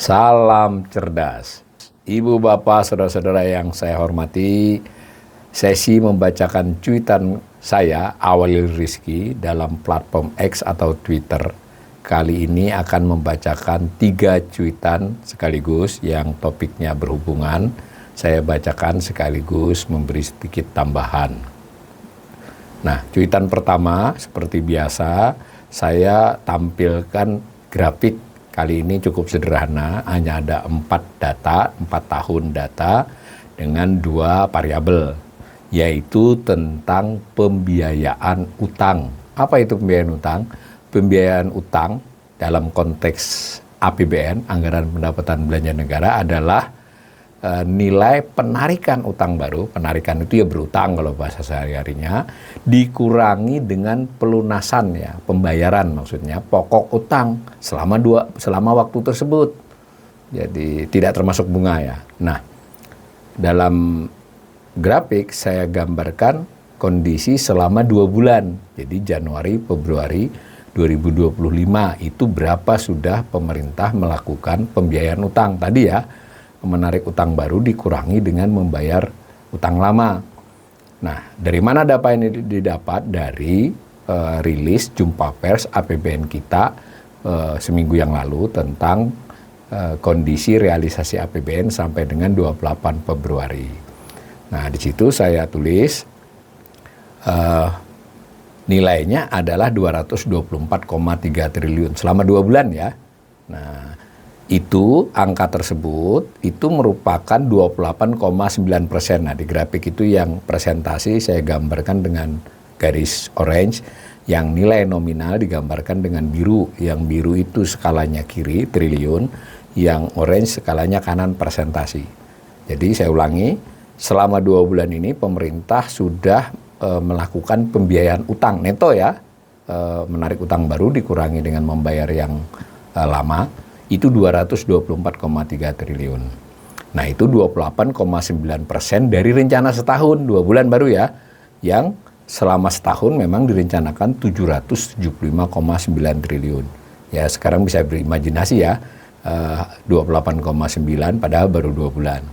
Salam cerdas. Ibu, bapak, saudara-saudara yang saya hormati, sesi membacakan cuitan saya, Awalil Rizky, dalam platform X atau Twitter, kali ini akan membacakan 3 cuitan sekaligus yang topiknya berhubungan. Saya bacakan sekaligus memberi sedikit tambahan. Nah, cuitan pertama, seperti biasa, saya tampilkan grafik. Kali ini cukup sederhana, hanya ada 4 tahun data dengan 2 variabel, yaitu tentang pembiayaan utang. Apa itu pembiayaan utang? Pembiayaan utang dalam konteks APBN, Anggaran Pendapatan Belanja Negara, adalah nilai penarikan utang baru. Penarikan itu ya berutang kalau bahasa sehari-harinya, dikurangi dengan pelunasan, ya, pembayaran maksudnya, pokok utang selama waktu tersebut. Jadi tidak termasuk bunga, ya. Nah, dalam grafik saya gambarkan kondisi selama 2 bulan. Jadi Januari, Februari 2025 itu berapa sudah pemerintah melakukan pembiayaan utang tadi, ya. Menarik utang baru dikurangi dengan membayar utang lama. Nah, dari mana data ini didapat? Dari rilis jumpa pers APBN kita seminggu yang lalu tentang kondisi realisasi APBN sampai dengan 28 Februari. Nah, di situ saya tulis nilainya adalah 224,3 triliun selama 2 bulan, ya. Nah, itu angka tersebut itu merupakan 28,9%. Nah, di grafik itu yang presentasi saya gambarkan dengan garis orange, yang nilai nominal digambarkan dengan biru. Yang biru itu skalanya kiri, triliun, yang orange skalanya kanan, persentasi. Jadi saya ulangi, selama 2 bulan ini pemerintah sudah melakukan pembiayaan utang neto, ya, menarik utang baru dikurangi dengan membayar yang lama, itu 224,3 triliun. Nah, itu 28,9% dari rencana setahun, 2 bulan baru, ya, yang selama setahun memang direncanakan 775,9 triliun. Ya, sekarang bisa berimajinasi, ya, 28,9 padahal baru 2 bulan.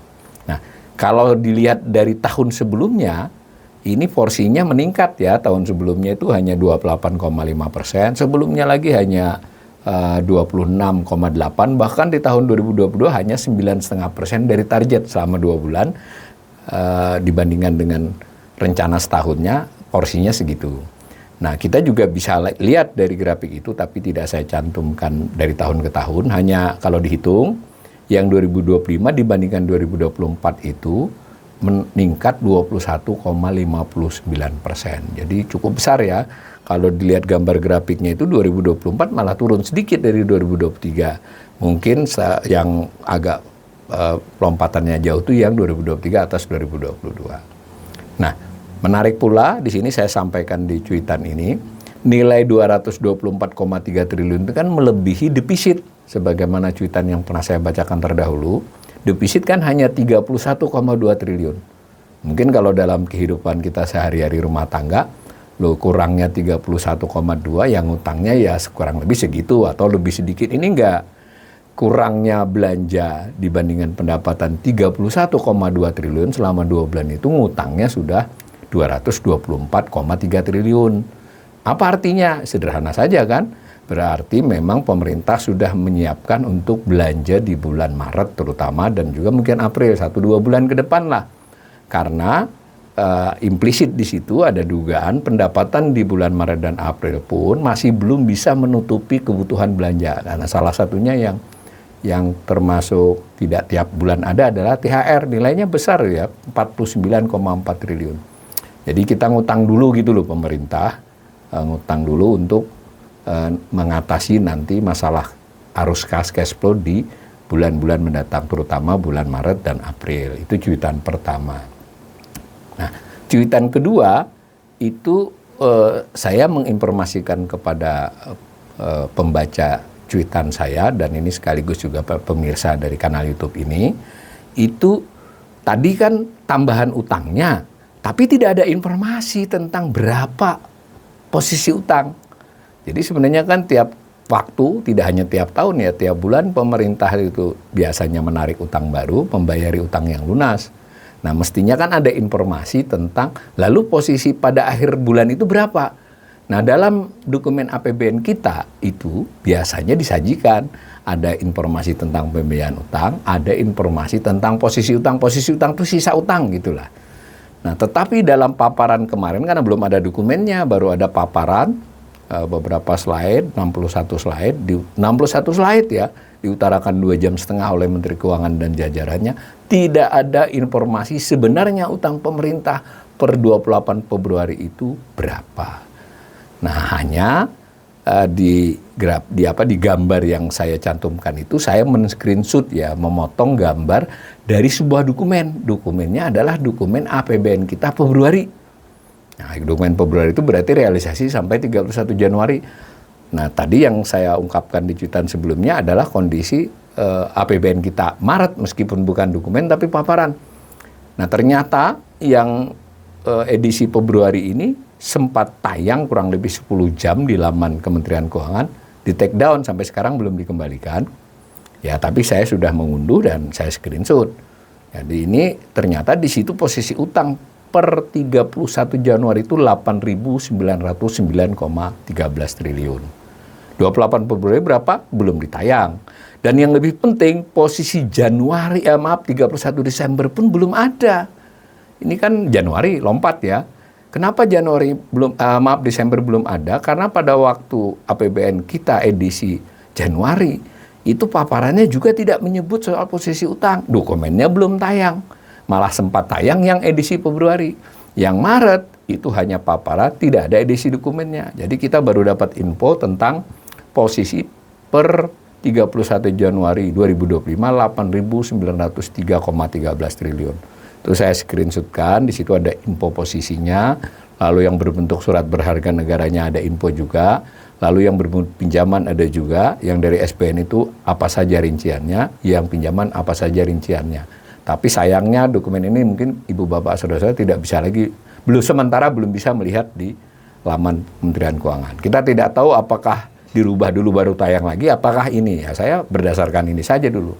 Nah, kalau dilihat dari tahun sebelumnya, ini porsinya meningkat, ya. Tahun sebelumnya itu hanya 28,5%, sebelumnya lagi hanya 26,8%, bahkan di tahun 2022 hanya 9,5% dari target selama 2 bulan, dibandingkan dengan rencana setahunnya, porsinya segitu. Nah, kita juga bisa lihat dari grafik itu, tapi tidak saya cantumkan dari tahun ke tahun, hanya kalau dihitung, yang 2025 dibandingkan 2024 itu meningkat 21,59%. Jadi cukup besar, ya. Kalau dilihat gambar grafiknya itu 2024 malah turun sedikit dari 2023. Mungkin yang agak lompatannya jauh itu yang 2023 atas 2022. Nah, menarik pula di sini saya sampaikan di cuitan ini, nilai 224,3 triliun itu kan melebihi defisit. Sebagaimana cuitan yang pernah saya bacakan terdahulu, defisit kan hanya 31,2 triliun. Mungkin kalau dalam kehidupan kita sehari-hari rumah tangga, kurangnya 31,2, yang utangnya ya kurang lebih segitu atau lebih sedikit. Ini enggak, kurangnya belanja dibandingkan pendapatan 31,2 triliun selama 2 bulan itu, ngutangnya sudah 224,3 triliun. Apa artinya? Sederhana saja, kan? Berarti memang pemerintah sudah menyiapkan untuk belanja di bulan Maret terutama, dan juga mungkin April, 1-2 bulan ke depan lah. Karena implisit di situ ada dugaan pendapatan di bulan Maret dan April pun masih belum bisa menutupi kebutuhan belanja. Karena salah satunya yang termasuk tidak tiap bulan ada adalah THR, nilainya besar, ya, 49,4 triliun. Jadi kita ngutang dulu gitu loh, pemerintah ngutang dulu untuk mengatasi nanti masalah arus cash flow di bulan-bulan mendatang, terutama bulan Maret dan April. Itu cuitan pertama. Nah, cuitan kedua itu saya menginformasikan kepada pembaca cuitan saya, dan ini sekaligus juga pemirsa dari kanal YouTube ini, itu tadi kan tambahan utangnya, tapi tidak ada informasi tentang berapa posisi utang. Jadi sebenarnya kan tiap waktu, tidak hanya tiap tahun ya, tiap bulan pemerintah itu biasanya menarik utang baru, membayari utang yang lunas. Nah, mestinya kan ada informasi tentang lalu posisi pada akhir bulan itu berapa. Nah, dalam dokumen APBN kita itu biasanya disajikan ada informasi tentang pembiayaan utang, ada informasi tentang posisi utang. Posisi utang itu sisa utang gitulah. Nah, tetapi dalam paparan kemarin karena belum ada dokumennya, baru ada paparan beberapa slide, 61 slide, di 61 slide ya, diutarakan 2,5 jam oleh Menteri Keuangan dan jajarannya, tidak ada informasi sebenarnya utang pemerintah per 28 Februari itu berapa. Nah, hanya di gambar yang saya cantumkan itu saya men-screenshot ya, memotong gambar dari sebuah dokumen. Dokumennya adalah dokumen APBN kita Februari. Nah, dokumen Februari itu berarti realisasi sampai 31 Januari. Nah, tadi yang saya ungkapkan di cuitan sebelumnya adalah kondisi APBN kita Maret, meskipun bukan dokumen tapi paparan. Nah, ternyata yang edisi Februari ini sempat tayang kurang lebih 10 jam di laman Kementerian Keuangan, di take down sampai sekarang belum dikembalikan. Ya, tapi saya sudah mengunduh dan saya screenshot. Jadi ini ternyata di situ posisi utang per 31 Januari itu 8.909,13 triliun. 28 Februari berapa? Belum ditayang. Dan yang lebih penting, posisi 31 Desember pun belum ada. Ini kan Januari lompat ya. Kenapa Desember belum ada? Karena pada waktu APBN kita edisi Januari, itu paparannya juga tidak menyebut soal posisi utang. Dokumennya belum tayang. Malah sempat tayang yang edisi Februari. Yang Maret itu hanya paparan, tidak ada edisi dokumennya. Jadi kita baru dapat info tentang posisi per 31 Januari 2025 8.903,13 triliun. Itu saya screenshotkan, di situ ada info posisinya, lalu yang berbentuk surat berharga negaranya ada info juga, lalu yang berbentuk pinjaman ada juga, yang dari SPN itu apa saja rinciannya, yang pinjaman apa saja rinciannya. Tapi sayangnya dokumen ini mungkin Ibu Bapak Saudara tidak bisa lagi, sementara belum bisa melihat di laman Kementerian Keuangan. Kita tidak tahu apakah dirubah dulu baru tayang lagi, apakah ini. Ya, saya berdasarkan ini saja dulu.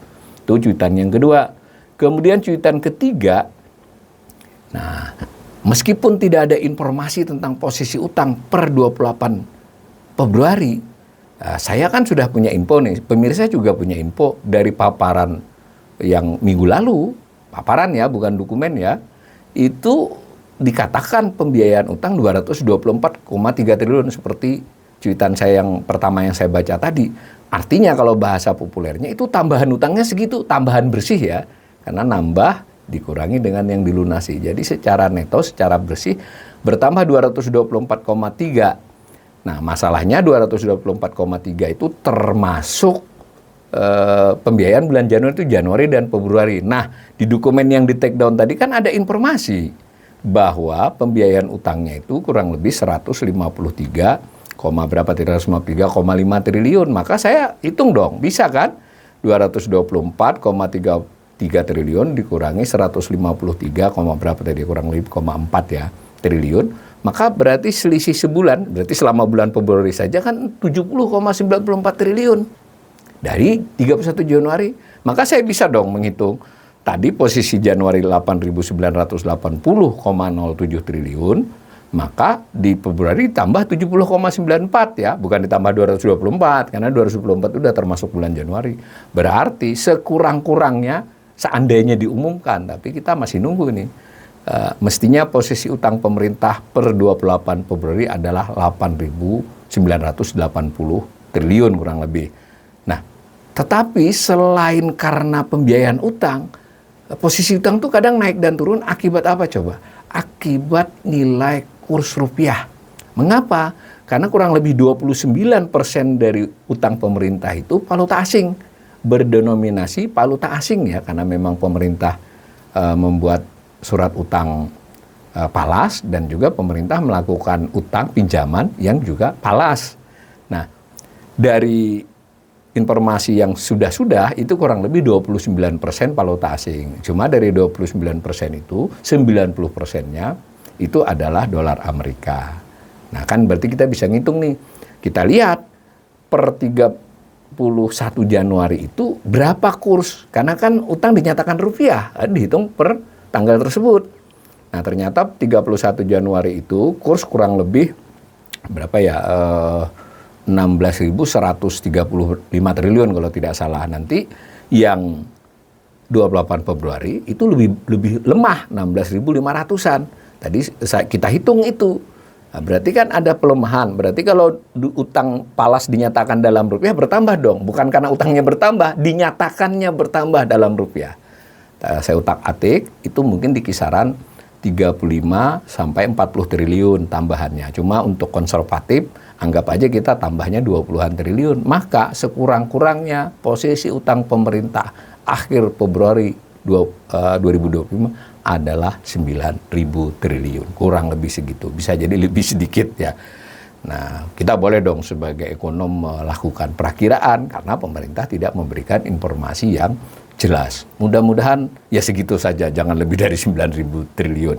Itu cuitan yang kedua. Kemudian cuitan ketiga, nah meskipun tidak ada informasi tentang posisi utang per 28 Februari, saya kan sudah punya info nih, pemirsa juga punya info dari paparan yang minggu lalu, paparan ya, bukan dokumen ya, itu dikatakan pembiayaan utang 224,3 triliun seperti cuitan saya yang pertama yang saya baca tadi. Artinya kalau bahasa populernya itu tambahan utangnya segitu, tambahan bersih ya, karena nambah dikurangi dengan yang dilunasi. Jadi secara neto, secara bersih bertambah 224,3. Nah, masalahnya 224,3 itu termasuk pembiayaan bulan Januari itu Januari dan Februari. Nah, di dokumen yang di take down tadi kan ada informasi bahwa pembiayaan utangnya itu kurang lebih 353,5 triliun. Maka saya hitung dong, bisa kan? 224,3 triliun dikurangi 153, berapa tadi? Kurang lebih 4 ya triliun. Maka berarti selisih sebulan, berarti selama bulan Februari saja kan 70,94 triliun. Dari 31 Januari, maka saya bisa dong menghitung. Tadi posisi Januari 8.980,07 triliun, maka di Februari tambah 70,94 ya, bukan ditambah 224, karena 224 itu sudah termasuk bulan Januari. Berarti sekurang-kurangnya, seandainya diumumkan, tapi kita masih nunggu nih, mestinya posisi utang pemerintah per 28 Februari adalah 8.980 triliun kurang lebih. Nah, tetapi selain karena pembiayaan utang, posisi utang tuh kadang naik dan turun akibat apa coba? Akibat nilai kurs rupiah. Mengapa? Karena kurang lebih 29% dari utang pemerintah itu valuta asing, berdenominasi valuta asing ya, karena memang pemerintah membuat surat utang falas dan juga pemerintah melakukan utang pinjaman yang juga falas. Nah, dari informasi yang sudah itu kurang lebih 29% valuta asing. Cuma dari 29% itu 90%-nya itu adalah dolar Amerika. Nah kan berarti kita bisa ngitung nih. Kita lihat per 31 Januari itu berapa kurs. Karena kan utang dinyatakan rupiah, dihitung per tanggal tersebut. Nah ternyata 31 Januari itu kurs kurang lebih berapa ya? 16.135 triliun kalau tidak salah. Nanti yang 28 Februari itu lebih lemah, 16.500-an. Tadi kita hitung itu. Nah, berarti kan ada pelemahan. Berarti kalau utang Palas dinyatakan dalam rupiah bertambah dong. Bukan karena utangnya bertambah, dinyatakannya bertambah dalam rupiah. Saya utak-atik itu mungkin di kisaran 35 sampai 40 triliun tambahannya. Cuma untuk konservatif, anggap aja kita tambahnya 20-an triliun. Maka sekurang-kurangnya posisi utang pemerintah akhir Februari 2025 adalah 9.000 triliun. Kurang lebih segitu. Bisa jadi lebih sedikit ya. Nah, kita boleh dong sebagai ekonom melakukan perakiraan karena pemerintah tidak memberikan informasi yang jelas. Mudah-mudahan ya segitu saja, jangan lebih dari 9.000 triliun.